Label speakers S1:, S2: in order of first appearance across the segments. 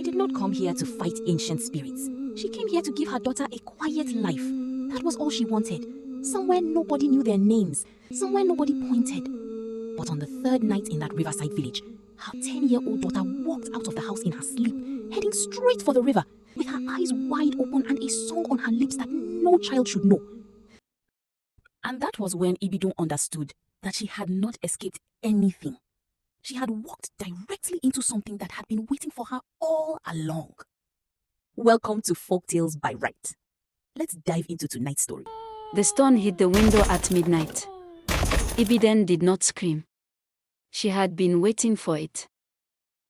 S1: did not come here to fight ancient spirits. She came here to give her daughter a quiet life. That was all she wanted. Somewhere nobody knew their names. Somewhere nobody pointed. But on the third night in that riverside village, her 10-year-old daughter walked out of the house in her sleep, heading straight for the river, with her eyes wide open and a song on her lips that no child should know. And that was when Ibidun understood that she had not escaped anything. She had walked directly into something that had been waiting for her all along. Welcome to Folktales by Right. Let's dive into tonight's story.
S2: The stone hit the window at midnight. Ibidun did not scream. She had been waiting for it.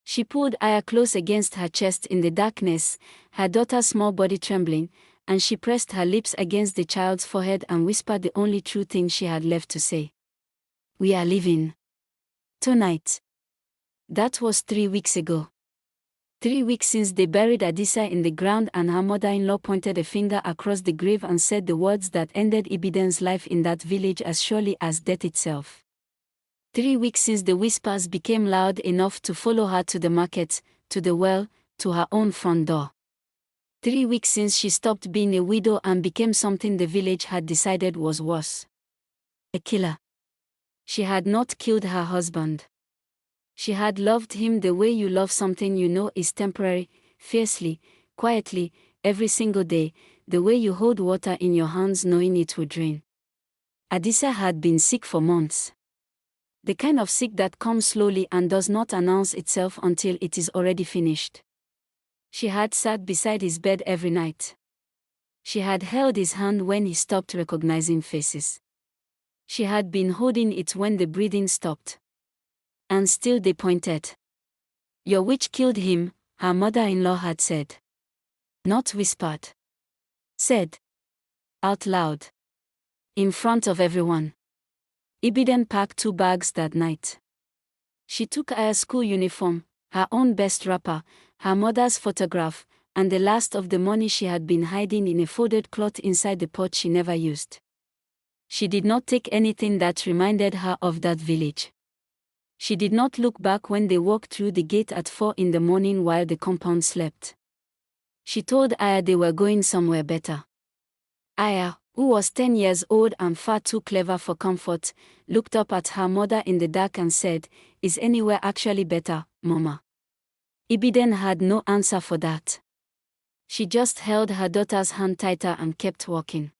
S2: She pulled Aya close against her chest in the darkness, her daughter's small body trembling, and she pressed her lips against the child's forehead and whispered the only true thing she had left to say. "We are leaving. Tonight." That was 3 weeks ago. 3 weeks since they buried Adisa in the ground and her mother-in-law pointed a finger across the grave and said the words that ended Ibidun's life in that village as surely as death itself. 3 weeks since the whispers became loud enough to follow her to the market, to the well, to her own front door. 3 weeks since she stopped being a widow and became something the village had decided was worse. A killer. She had not killed her husband. She had loved him the way you love something you know is temporary, fiercely, quietly, every single day, the way you hold water in your hands knowing it will drain. Adisa had been sick for months. The kind of sick that comes slowly and does not announce itself until it is already finished. She had sat beside his bed every night. She had held his hand when he stopped recognizing faces. She had been holding it when the breathing stopped. And still they pointed. "Your witch killed him," her mother-in-law had said. Not whispered. Said. Out loud. In front of everyone. Ibidun packed 2 bags that night. She took Aya's school uniform, her own best wrapper, her mother's photograph, and the last of the money she had been hiding in a folded cloth inside the pot she never used. She did not take anything that reminded her of that village. She did not look back when they walked through the gate at 4 in the morning while the compound slept. She told Aya they were going somewhere better. Aya, who was 10 years old and far too clever for comfort, looked up at her mother in the dark and said, "Is anywhere actually better, Mama?" Ibidun had no answer for that. She just held her daughter's hand tighter and kept walking.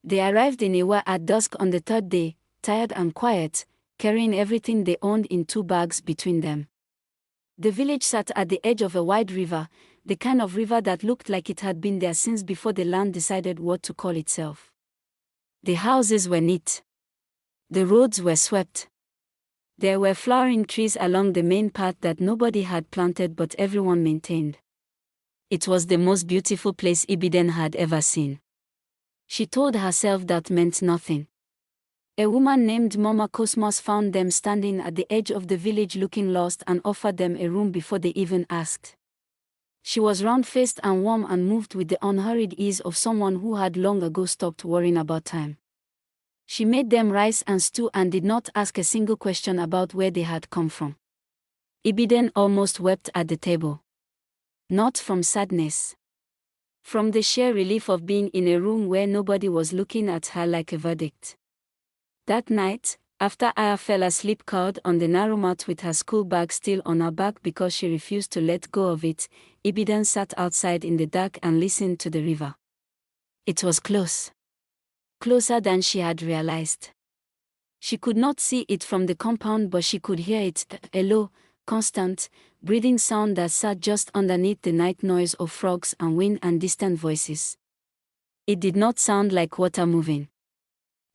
S2: They arrived in Iwere at dusk on the 3rd day, tired and quiet, carrying everything they owned in 2 bags between them. The village sat at the edge of a wide river, the kind of river that looked like it had been there since before the land decided what to call itself. The houses were neat. The roads were swept. There were flowering trees along the main path that nobody had planted but everyone maintained. It was the most beautiful place Ibidun had ever seen. She told herself that meant nothing. A woman named Mama Cosmos found them standing at the edge of the village looking lost and offered them a room before they even asked. She was round-faced and warm and moved with the unhurried ease of someone who had long ago stopped worrying about time. She made them rice and stew and did not ask a single question about where they had come from. Ibidun almost wept at the table. Not from sadness. From the sheer relief of being in a room where nobody was looking at her like a verdict. That night, after Aya fell asleep curled on the narrow mat with her school bag still on her back because she refused to let go of it, Ibidun sat outside in the dark and listened to the river. It was close. Closer than she had realized. She could not see it from the compound but she could hear it, a low, constant, breathing sound that sat just underneath the night noise of frogs and wind and distant voices. It did not sound like water moving.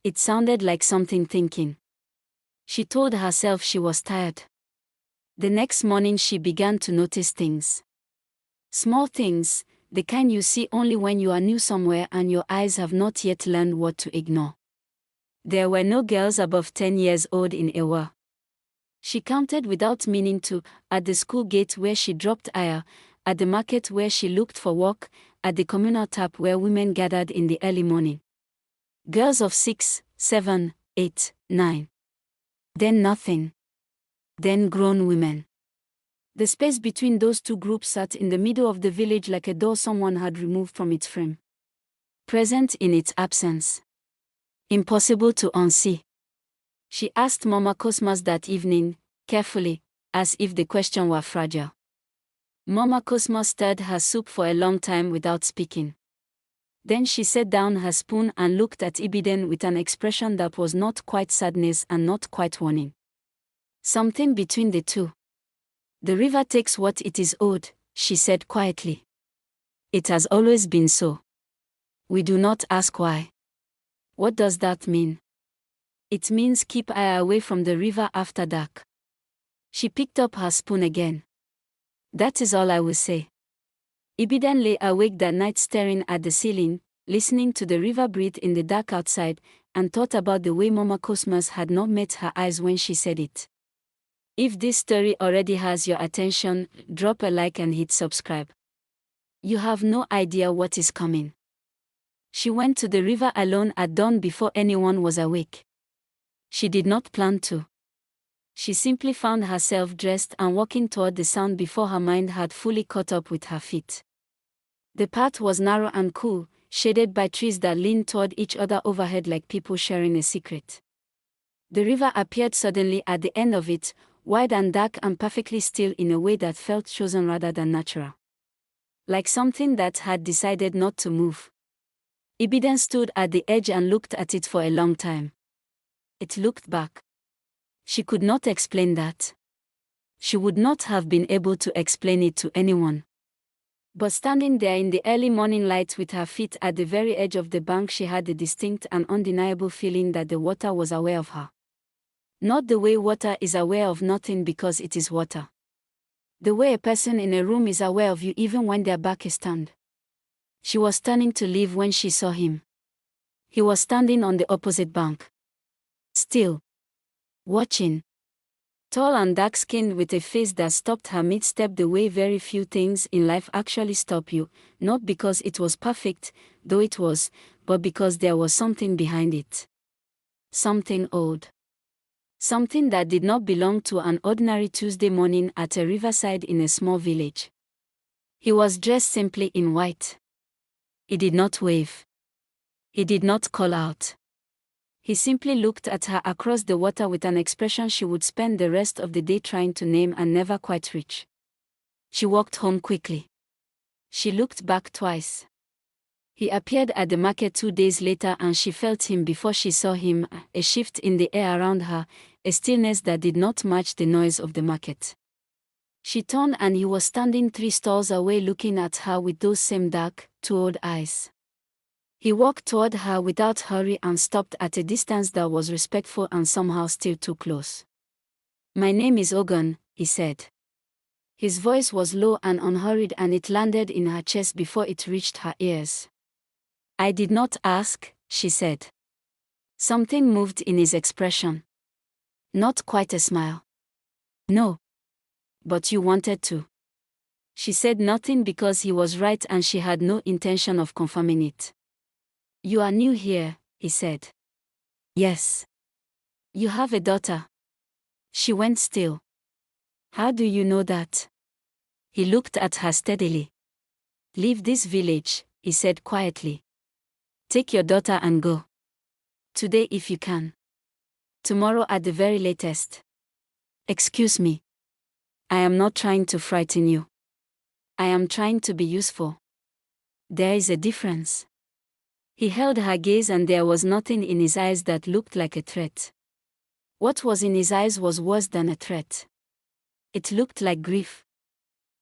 S2: It sounded like something thinking. She told herself she was tired. The next morning she began to notice things. Small things, the kind you see only when you are new somewhere and your eyes have not yet learned what to ignore. There were no girls above 10 years old in Iwere. She counted without meaning to, at the school gate where she dropped Aya, at the market where she looked for work, at the communal tap where women gathered in the early morning. Girls of 6, 7, 8, 9. Then nothing. Then grown women. The space between those two groups sat in the middle of the village like a door someone had removed from its frame. Present in its absence. Impossible to unsee. She asked Mama Cosmas that evening, carefully, as if the question were fragile. Mama Cosmas stirred her soup for a long time without speaking. Then she set down her spoon and looked at Ibidun with an expression that was not quite sadness and not quite warning. Something between the two. The river takes what it is owed, she said quietly. It has always been so. We do not ask why. What does that mean? It means keep eye away from the river after dark. She picked up her spoon again. That is all I will say. Ibidun lay awake that night staring at the ceiling, listening to the river breathe in the dark outside, and thought about the way Mama Cosmas had not met her eyes when she said it. If this story already has your attention, drop a like and hit subscribe. You have no idea what is coming. She went to the river alone at dawn before anyone was awake. She did not plan to. She simply found herself dressed and walking toward the sound before her mind had fully caught up with her feet. The path was narrow and cool, shaded by trees that leaned toward each other overhead like people sharing a secret. The river appeared suddenly at the end of it, wide and dark and perfectly still in a way that felt chosen rather than natural. Like something that had decided not to move. Ibidun stood at the edge and looked at it for a long time. It looked back. She could not explain that. She would not have been able to explain it to anyone. But standing there in the early morning light with her feet at the very edge of the bank, she had the distinct and undeniable feeling that the water was aware of her. Not the way water is aware of nothing because it is water. The way a person in a room is aware of you even when their back is turned. She was turning to leave when she saw him. He was standing on the opposite bank. Still. Watching. Tall and dark-skinned with a face that stopped her mid-step the way very few things in life actually stop you, not because it was perfect, though it was, but because there was something behind it. Something old. Something that did not belong to an ordinary Tuesday morning at a riverside in a small village. He was dressed simply in white. He did not wave. He did not call out. He simply looked at her across the water with an expression she would spend the rest of the day trying to name and never quite reach. She walked home quickly. She looked back twice. He appeared at the market 2 days later and she felt him before she saw him, a shift in the air around her, a stillness that did not match the noise of the market. She turned and he was standing 3 stalls away looking at her with those same dark, two old eyes. He walked toward her without hurry and stopped at a distance that was respectful and somehow still too close. "My name is Ogun," he said. His voice was low and unhurried and it landed in her chest before it reached her ears. "I did not ask," she said. Something moved in his expression. Not quite a smile. "No. But you wanted to." She said nothing because he was right and she had no intention of confirming it. "You are new here," he said. "Yes." "You have a daughter." She went still. "How do you know that?" He looked at her steadily. "Leave this village," he said quietly. "Take your daughter and go. Today if you can. Tomorrow at the very latest." "Excuse me. I am not trying to frighten you. I am trying to be useful. There is a difference." He held her gaze and there was nothing in his eyes that looked like a threat. What was in his eyes was worse than a threat. It looked like grief.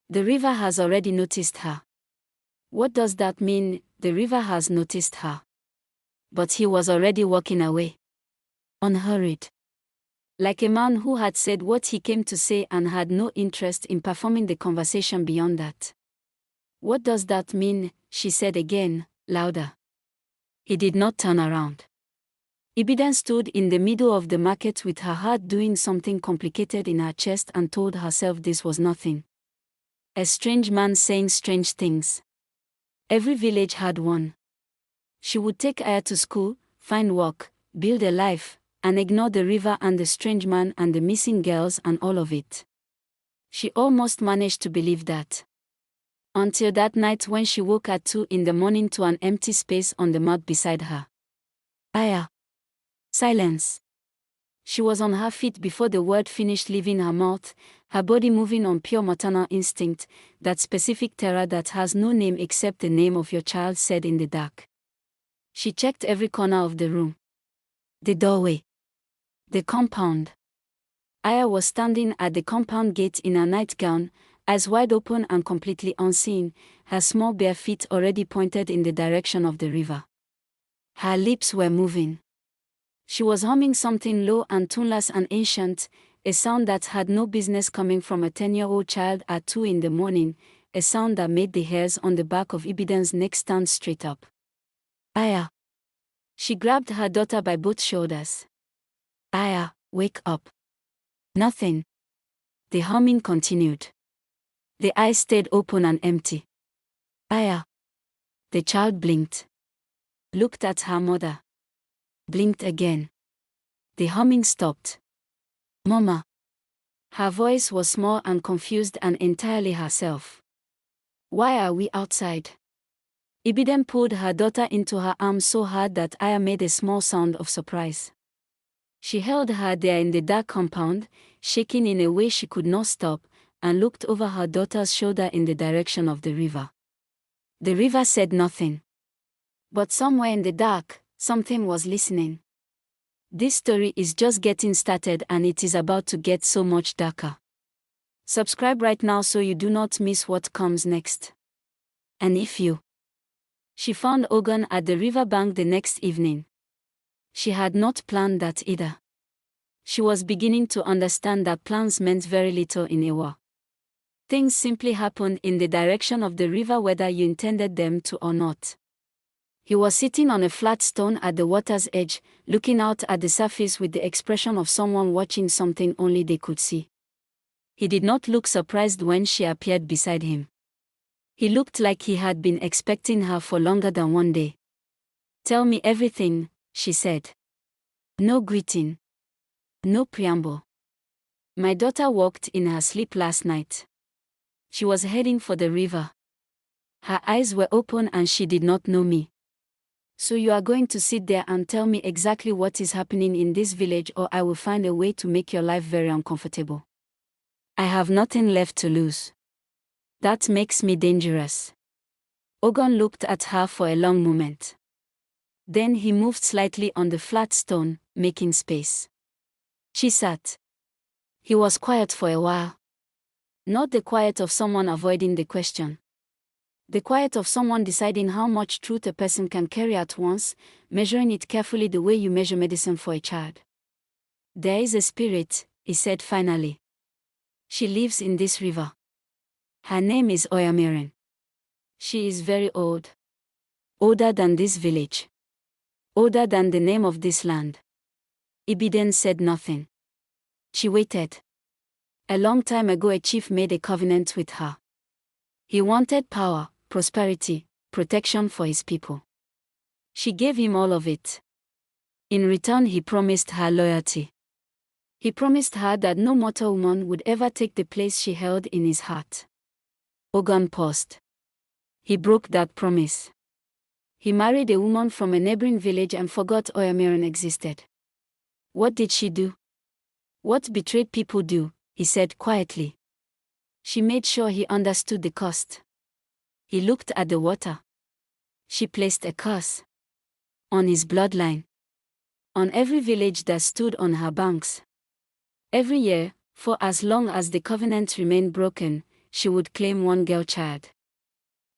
S2: The river has already noticed her. What does that mean, the river has noticed her? But he was already walking away. Unhurried. Like a man who had said what he came to say and had no interest in performing the conversation beyond that. "What does that mean?" she said again, louder. He did not turn around. Ibidun stood in the middle of the market with her heart doing something complicated in her chest and told herself this was nothing. A strange man saying strange things. Every village had one. She would take Aya to school, find work, build a life, and ignore the river and the strange man and the missing girls and all of it. She almost managed to believe that. Until that night when she woke at 2 in the morning to an empty space on the mat beside her. Aya. Silence. She was on her feet before the word finished leaving her mouth, her body moving on pure maternal instinct, that specific terror that has no name except the name of your child said in the dark. She checked every corner of the room. The doorway. The compound. Aya was standing at the compound gate in her nightgown, eyes wide open and completely unseen, her small bare feet already pointed in the direction of the river. Her lips were moving. She was humming something low and tuneless and ancient, a sound that had no business coming from a 10-year-old child at 2 in the morning, a sound that made the hairs on the back of Ibidun's neck stand straight up. Aya. She grabbed her daughter by both shoulders. Aya, wake up. Nothing. The humming continued. The eyes stayed open and empty. Aya. The child blinked. Looked at her mother. Blinked again. The humming stopped. Mama. Her voice was small and confused and entirely herself. Why are we outside? Ibidun pulled her daughter into her arms so hard that Aya made a small sound of surprise. She held her there in the dark compound, shaking in a way she could not stop, and looked over her daughter's shoulder in the direction of the river. The river said nothing. But somewhere in the dark, something was listening. This story is just getting started and it is about to get so much darker. Subscribe right now so you do not miss what comes next. And if you... She found Ogun at the riverbank the next evening. She had not planned that either. She was beginning to understand that plans meant very little in Iwere. Things simply happened in the direction of the river whether you intended them to or not. He was sitting on a flat stone at the water's edge, looking out at the surface with the expression of someone watching something only they could see. He did not look surprised when she appeared beside him. He looked like he had been expecting her for longer than one day. Tell me everything, she said. No greeting. No preamble. My daughter walked in her sleep last night. She was heading for the river. Her eyes were open and she did not know me. So you are going to sit there and tell me exactly what is happening in this village or I will find a way to make your life very uncomfortable. I have nothing left to lose. That makes me dangerous. Ogun looked at her for a long moment. Then he moved slightly on the flat stone, making space. She sat. He was quiet for a while. Not the quiet of someone avoiding the question. The quiet of someone deciding how much truth a person can carry at once, measuring it carefully the way you measure medicine for a child. There is a spirit, he said finally. She lives in this river. Her name is Oyamirin. She is very old. Older than this village. Older than the name of this land. Ibidun said nothing. She waited. A long time ago a chief made a covenant with her. He wanted power, prosperity, protection for his people. She gave him all of it. In return he promised her loyalty. He promised her that no mortal woman would ever take the place she held in his heart. Ogun paused. He broke that promise. He married a woman from a neighboring village and forgot Oyamirin existed. What did she do? What betrayed people do, he said quietly. She made sure he understood the cost. He looked at the water. She placed a curse on his bloodline, on every village that stood on her banks. Every year, for as long as the covenant remained broken, she would claim one girl child.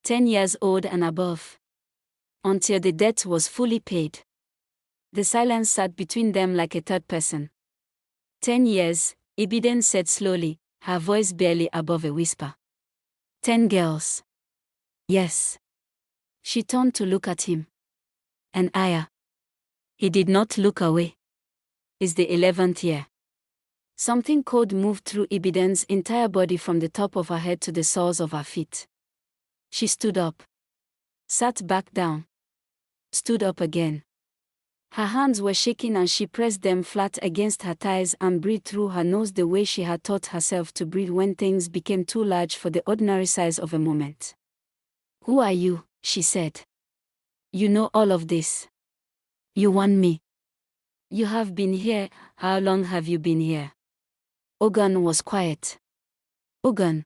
S2: 10 years old and above. Until the debt was fully paid. The silence sat between them like a third person. 10 years, Ibidun said slowly, her voice barely above a whisper. 10 girls. Yes. She turned to look at him. And Aya. He did not look away. It's the 11th year. Something cold moved through Ibidun's entire body from the top of her head to the soles of her feet. She stood up. Sat back down. Stood up again. Her hands were shaking and she pressed them flat against her thighs and breathed through her nose the way she had taught herself to breathe when things became too large for the ordinary size of a moment. "Who are you?" she said. "You know all of this. You want me. You have been here. How long have you been here?" Ogun was quiet. Ogun.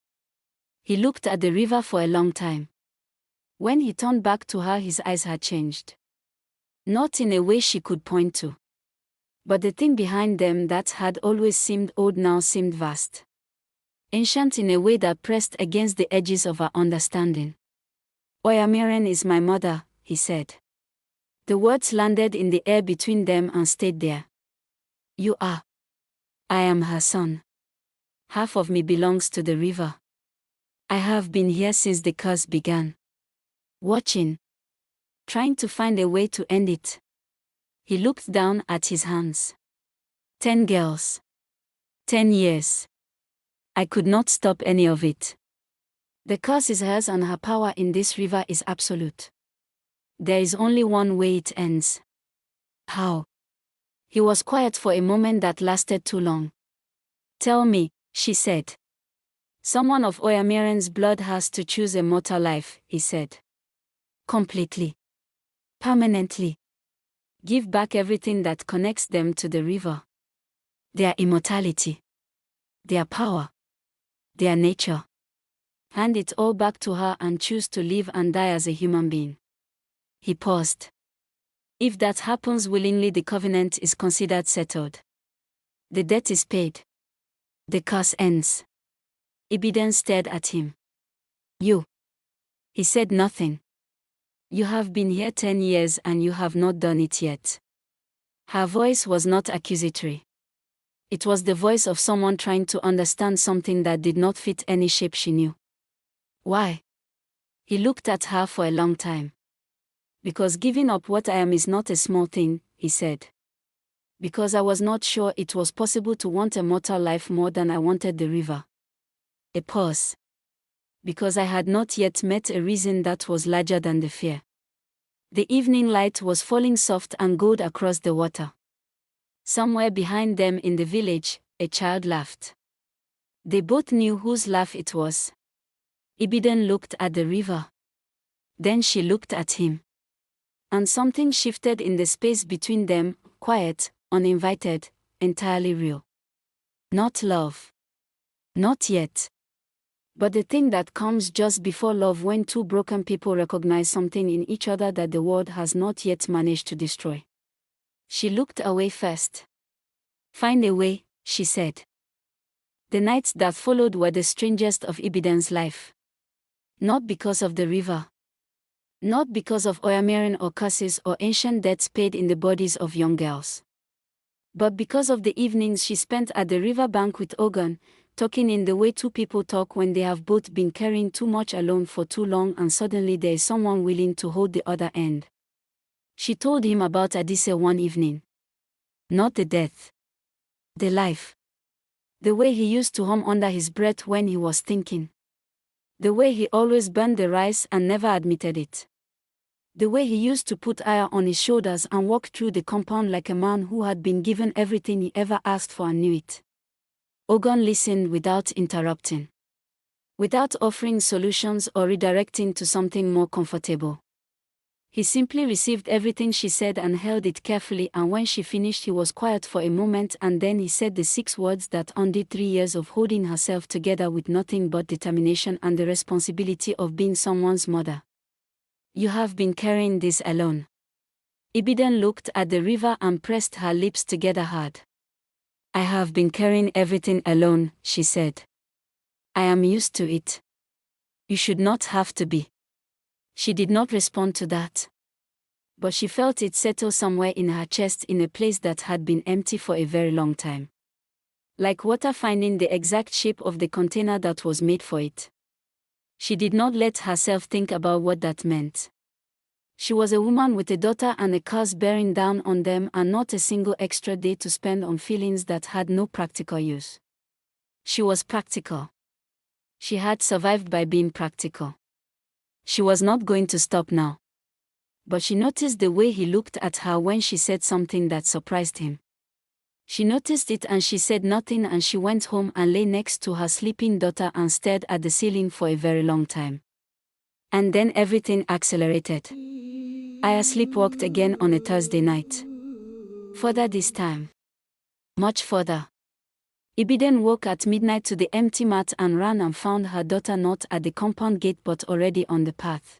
S2: He looked at the river for a long time. When he turned back to her, his eyes had changed. Not in a way she could point to. But the thing behind them that had always seemed old now seemed vast. Ancient in a way that pressed against the edges of her understanding. "Oyamiren is my mother," he said. The words landed in the air between them and stayed there. "You are. I am her son. Half of me belongs to the river. I have been here since the curse began. Watching. Trying to find a way to end it." He looked down at his hands. 10 girls. 10 years. I could not stop any of it. The curse is hers and her power in this river is absolute. There is only one way it ends. How? He was quiet for a moment that lasted too long. "Tell me," she said. "Someone of Oyamiren's blood has to choose a mortal life," he said. "Completely. Permanently. Give back everything that connects them to the river. Their immortality. Their power. Their nature. Hand it all back to her and choose to live and die as a human being." He paused. "If that happens willingly, the covenant is considered settled. The debt is paid. The curse ends." Ibidun stared at him. "You." He said nothing. "You have been here 10 years and you have not done it yet." Her voice was not accusatory. It was the voice of someone trying to understand something that did not fit any shape she knew. "Why?" He looked at her for a long time. "Because giving up what I am is not a small thing," he said. "Because I was not sure it was possible to want a mortal life more than I wanted the river." A pause. "Because I had not yet met a reason that was larger than the fear." The evening light was falling soft and gold across the water. Somewhere behind them in the village, a child laughed. They both knew whose laugh it was. Ibidun looked at the river. Then she looked at him. And something shifted in the space between them, quiet, uninvited, entirely real. Not love. Not yet. But the thing that comes just before love when two broken people recognize something in each other that the world has not yet managed to destroy. She looked away first. "Find a way," she said. The nights that followed were the strangest of Ibidun's life. Not because of the river. Not because of Oyamiren or curses or ancient debts paid in the bodies of young girls. But because of the evenings she spent at the riverbank with Ogun, talking in the way two people talk when they have both been carrying too much alone for too long and suddenly there is someone willing to hold the other end. She told him about Adise one evening. Not the death. The life. The way he used to hum under his breath when he was thinking. The way he always burned the rice and never admitted it. The way he used to put Aya on his shoulders and walk through the compound like a man who had been given everything he ever asked for and knew it. Ogun listened without interrupting. Without offering solutions or redirecting to something more comfortable. He simply received everything she said and held it carefully, and when she finished he was quiet for a moment and then he said the 6 words that undid 3 years of holding herself together with nothing but determination and the responsibility of being someone's mother. "You have been carrying this alone." Ibidun looked at the river and pressed her lips together hard. "I have been carrying everything alone," she said. "I am used to it. You should not have to be." She did not respond to that. But she felt it settle somewhere in her chest in a place that had been empty for a very long time. Like water finding the exact shape of the container that was made for it. She did not let herself think about what that meant. She was a woman with a daughter and a curse bearing down on them and not a single extra day to spend on feelings that had no practical use. She was practical. She had survived by being practical. She was not going to stop now. But she noticed the way he looked at her when she said something that surprised him. She noticed it and she said nothing, and she went home and lay next to her sleeping daughter and stared at the ceiling for a very long time. And then everything accelerated. Aya sleepwalked again on a Thursday night. Further this time. Much further. Ibidun woke at midnight to the empty mat and ran and found her daughter not at the compound gate but already on the path.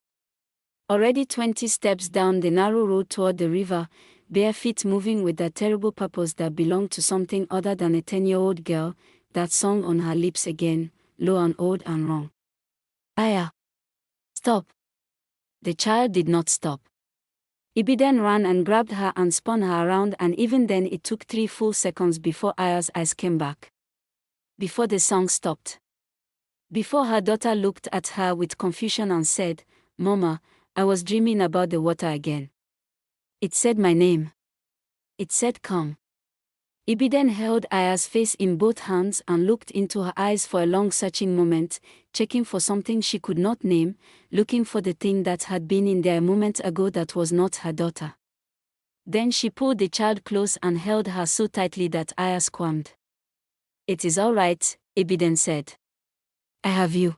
S2: Already 20 steps down the narrow road toward the river, bare feet moving with that terrible purpose that belonged to something other than a 10-year-old girl, that song on her lips again, low and old and wrong. Aya! Stop! The child did not stop. Ibidun ran and grabbed her and spun her around, and even then it took 3 full seconds before Aya's eyes came back. Before the song stopped. Before her daughter looked at her with confusion and said, "Mama, I was dreaming about the water again. It said my name. It said come." Ibidun held Aya's face in both hands and looked into her eyes for a long searching moment, checking for something she could not name, looking for the thing that had been in there a moment ago that was not her daughter. Then she pulled the child close and held her so tightly that Aya squirmed. "It is all right," Ibidun said. "I have you."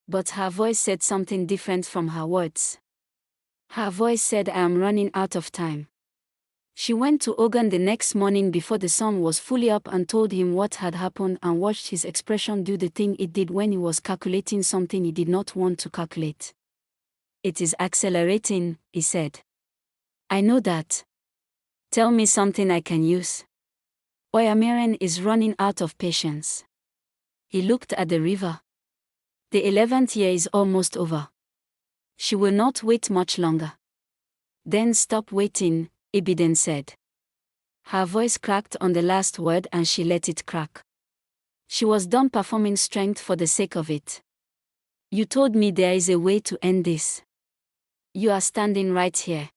S2: But her voice said something different from her words. Her voice said, "I am running out of time." She went to Ogun the next morning before the sun was fully up and told him what had happened and watched his expression do the thing it did when he was calculating something he did not want to calculate. "It is accelerating," he said. "I know that. Tell me something I can use." Oyamiren is running out of patience. He looked at the river. The 11th year is almost over. She will not wait much longer. "Then stop waiting," Ibidun said. Her voice cracked on the last word and she let it crack. She was done performing strength for the sake of it. "You told me there is a way to end this. You are standing right here.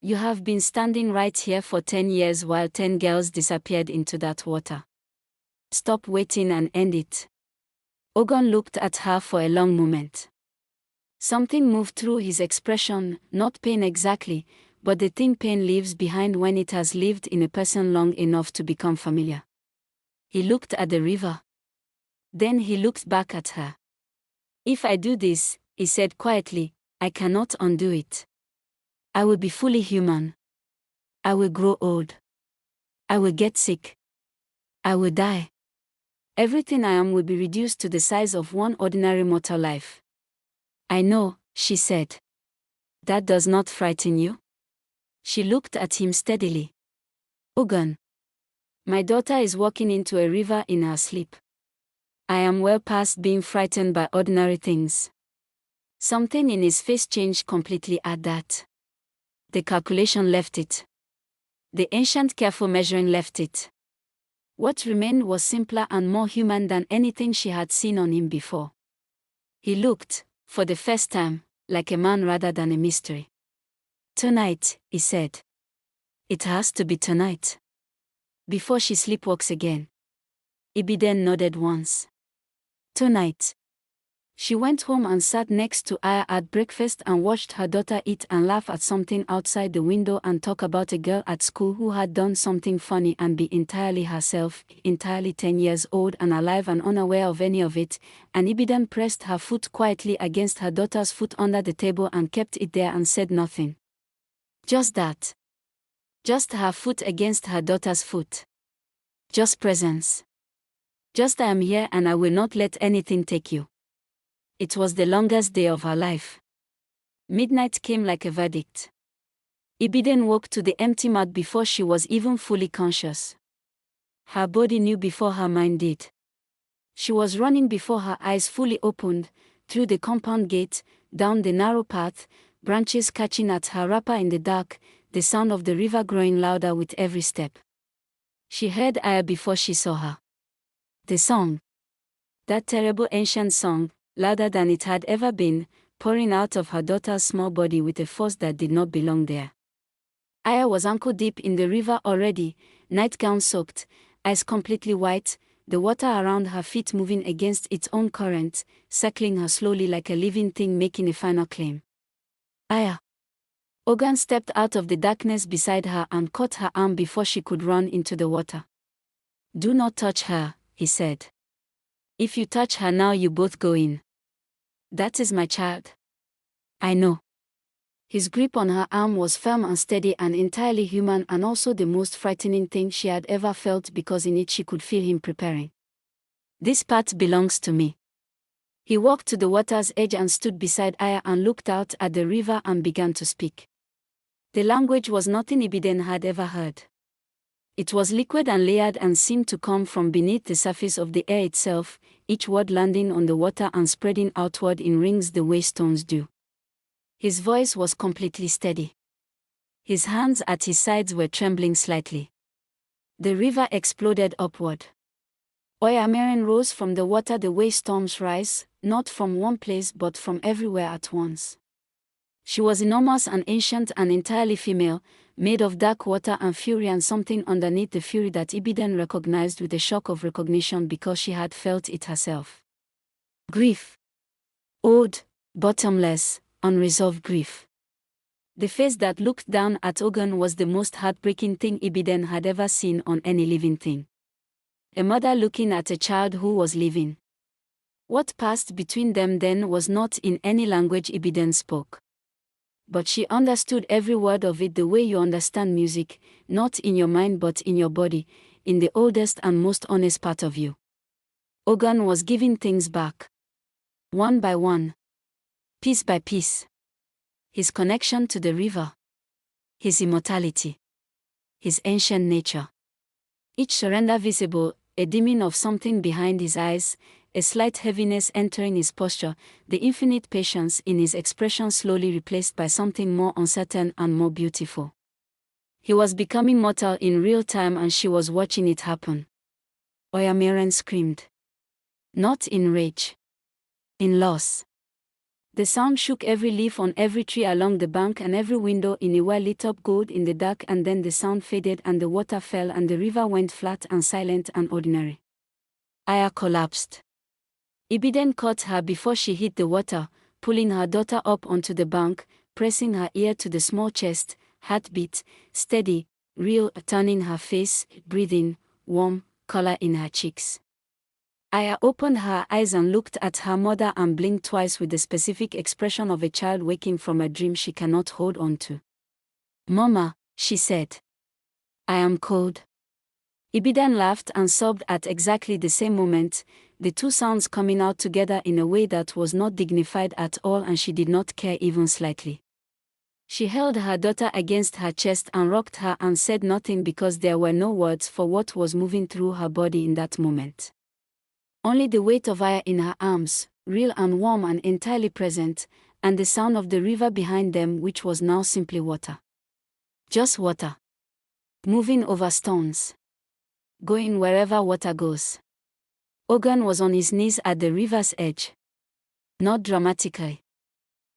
S2: You have been standing right here for 10 years while 10 girls disappeared into that water. Stop waiting and end it." Ogun looked at her for a long moment. Something moved through his expression, not pain exactly, but the thing pain leaves behind when it has lived in a person long enough to become familiar. He looked at the river. Then he looked back at her. "If I do this," he said quietly, "I cannot undo it. I will be fully human. I will grow old. I will get sick. I will die. Everything I am will be reduced to the size of one ordinary mortal life." "I know," she said. "That does not frighten you?" She looked at him steadily. "Ogun. My daughter is walking into a river in her sleep. I am well past being frightened by ordinary things." Something in his face changed completely at that. The calculation left it. The ancient careful measuring left it. What remained was simpler and more human than anything she had seen on him before. He looked, for the first time, like a man rather than a mystery. "Tonight," he said. "It has to be tonight. Before she sleepwalks again." Ibidun nodded once. "Tonight." She went home and sat next to Aya at breakfast and watched her daughter eat and laugh at something outside the window and talk about a girl at school who had done something funny and be entirely herself, entirely 10 years old and alive and unaware of any of it, and Ibidun pressed her foot quietly against her daughter's foot under the table and kept it there and said nothing. Just that. Just her foot against her daughter's foot. Just presence. Just I am here and I will not let anything take you. It was the longest day of her life. Midnight came like a verdict. Ibidun woke to the empty mat before she was even fully conscious. Her body knew before her mind did. She was running before her eyes fully opened, through the compound gate, down the narrow path, branches catching at her wrapper in the dark, the sound of the river growing louder with every step. She heard Aya before she saw her. The song. That terrible ancient song, louder than it had ever been, pouring out of her daughter's small body with a force that did not belong there. Aya was ankle deep in the river already, nightgown soaked, eyes completely white, the water around her feet moving against its own current, circling her slowly like a living thing making a final claim. "Aya." Ogun stepped out of the darkness beside her and caught her arm before she could run into the water. "Do not touch her," he said. "If you touch her now, you both go in." "That is my child." "I know." His grip on her arm was firm and steady and entirely human, and also the most frightening thing she had ever felt, because in it she could feel him preparing. "This part belongs to me." He walked to the water's edge and stood beside Aya and looked out at the river and began to speak. The language was nothing Ibidun had ever heard. It was liquid and layered and seemed to come from beneath the surface of the air itself, each word landing on the water and spreading outward in rings the way stones do. His voice was completely steady. His hands at his sides were trembling slightly. The river exploded upward. Iwere rose from the water the way storms rise, not from one place but from everywhere at once. She was enormous and ancient and entirely female, made of dark water and fury, and something underneath the fury that Ibidun recognized with a shock of recognition because she had felt it herself. Grief. Old, bottomless, unresolved grief. The face that looked down at Ogun was the most heartbreaking thing Ibidun had ever seen on any living thing. A mother looking at a child who was living. What passed between them then was not in any language Ibidun spoke. But she understood every word of it the way you understand music, not in your mind but in your body, in the oldest and most honest part of you. Ogun was giving things back. One by one. Piece by piece. His connection to the river. His immortality. His ancient nature. Each surrender visible, a dimming of something behind his eyes, a slight heaviness entering his posture, the infinite patience in his expression slowly replaced by something more uncertain and more beautiful. He was becoming mortal in real time and she was watching it happen. Iwere screamed. Not in rage. In loss. The sound shook every leaf on every tree along the bank and every window in Iwere lit up gold in the dark, and then the sound faded and the water fell and the river went flat and silent and ordinary. Aya collapsed. Ibidun caught her before she hit the water, pulling her daughter up onto the bank, pressing her ear to the small chest, heartbeat, steady, real, turning her face, breathing, warm, color in her cheeks. Aya opened her eyes and looked at her mother and blinked twice with the specific expression of a child waking from a dream she cannot hold on to. "Mama," she said. "I am cold." Ibidun laughed and sobbed at exactly the same moment, the two sounds coming out together in a way that was not dignified at all, and she did not care even slightly. She held her daughter against her chest and rocked her and said nothing because there were no words for what was moving through her body in that moment. Only the weight of Aya in her arms, real and warm and entirely present, and the sound of the river behind them, which was now simply water. Just water. Moving over stones. Going wherever water goes. Ogun was on his knees at the river's edge. Not dramatically.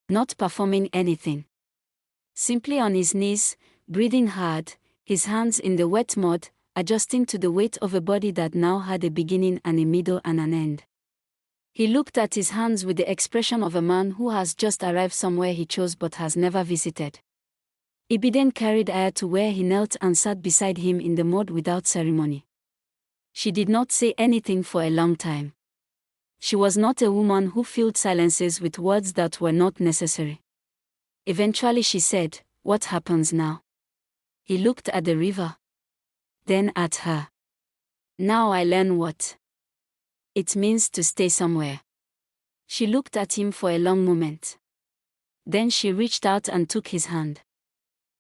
S2: Not performing anything. Simply on his knees, breathing hard, his hands in the wet mud, adjusting to the weight of a body that now had a beginning and a middle and an end. He looked at his hands with the expression of a man who has just arrived somewhere he chose but has never visited. Ibidun carried Aya to where he knelt and sat beside him in the mud without ceremony. She did not say anything for a long time. She was not a woman who filled silences with words that were not necessary. Eventually she said, "What happens now?" He looked at the river. Then at her. "Now I learn what it means to stay somewhere." She looked at him for a long moment. Then she reached out and took his hand.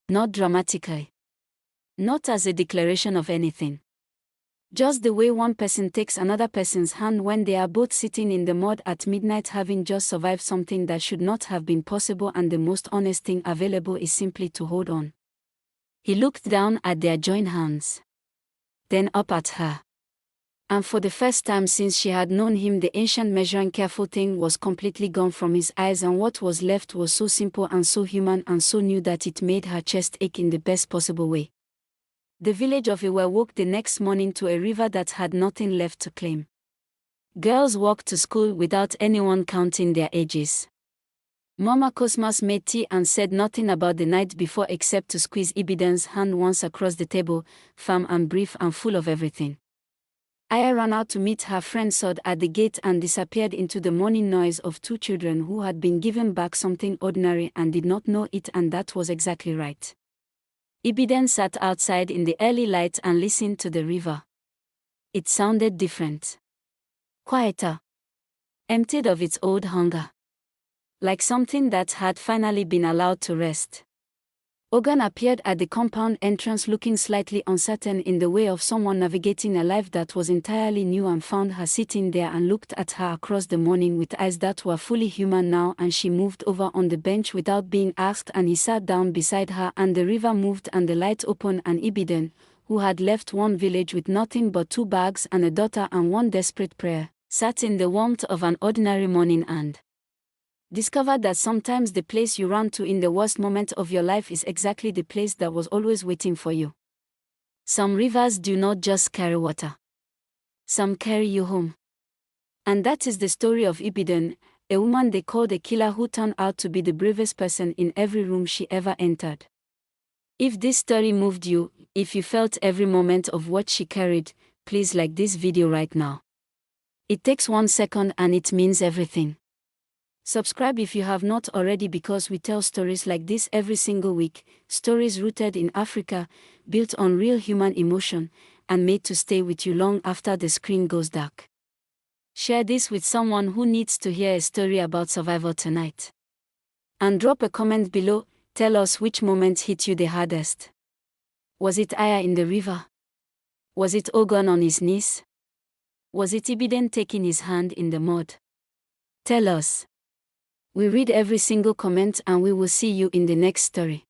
S2: Not dramatically. Not as a declaration of anything. Just the way one person takes another person's hand when they are both sitting in the mud at midnight having just survived something that should not have been possible, and the most honest thing available is simply to hold on. He looked down at their joined hands. Then up at her. And for the first time since she had known him, the ancient measuring careful thing was completely gone from his eyes, and what was left was so simple and so human and so new that it made her chest ache in the best possible way. The village of Iwere woke the next morning to a river that had nothing left to claim. Girls walked to school without anyone counting their ages. Mama Cosmas made tea and said nothing about the night before except to squeeze Ibidun's hand once across the table, firm and brief and full of everything. Aya ran out to meet her friend Sod at the gate and disappeared into the morning noise of two children who had been given back something ordinary and did not know it, and that was exactly right. Ibidun sat outside in the early light and listened to the river. It sounded different. Quieter. Emptied of its old hunger. Like something that had finally been allowed to rest. Ogan appeared at the compound entrance looking slightly uncertain in the way of someone navigating a life that was entirely new, and found her sitting there and looked at her across the morning with eyes that were fully human now, and she moved over on the bench without being asked and he sat down beside her, and the river moved and the light opened, and Ibidun, who had left one village with nothing but 2 bags and a daughter and one desperate prayer, sat in the warmth of an ordinary morning and discovered that sometimes the place you run to in the worst moment of your life is exactly the place that was always waiting for you. Some rivers do not just carry water. Some carry you home. And that is the story of Ibidun, a woman they called a killer who turned out to be the bravest person in every room she ever entered. If this story moved you, if you felt every moment of what she carried, please like this video right now. It takes 1 second and it means everything. Subscribe if you have not already, because we tell stories like this every single week, stories rooted in Africa, built on real human emotion, and made to stay with you long after the screen goes dark. Share this with someone who needs to hear a story about survival tonight. And drop a comment below, tell us which moment hit you the hardest. Was it Aya in the river? Was it Ogon on his knees? Was it Ibidun taking his hand in the mud? Tell us. We read every single comment and we will see you in the next story.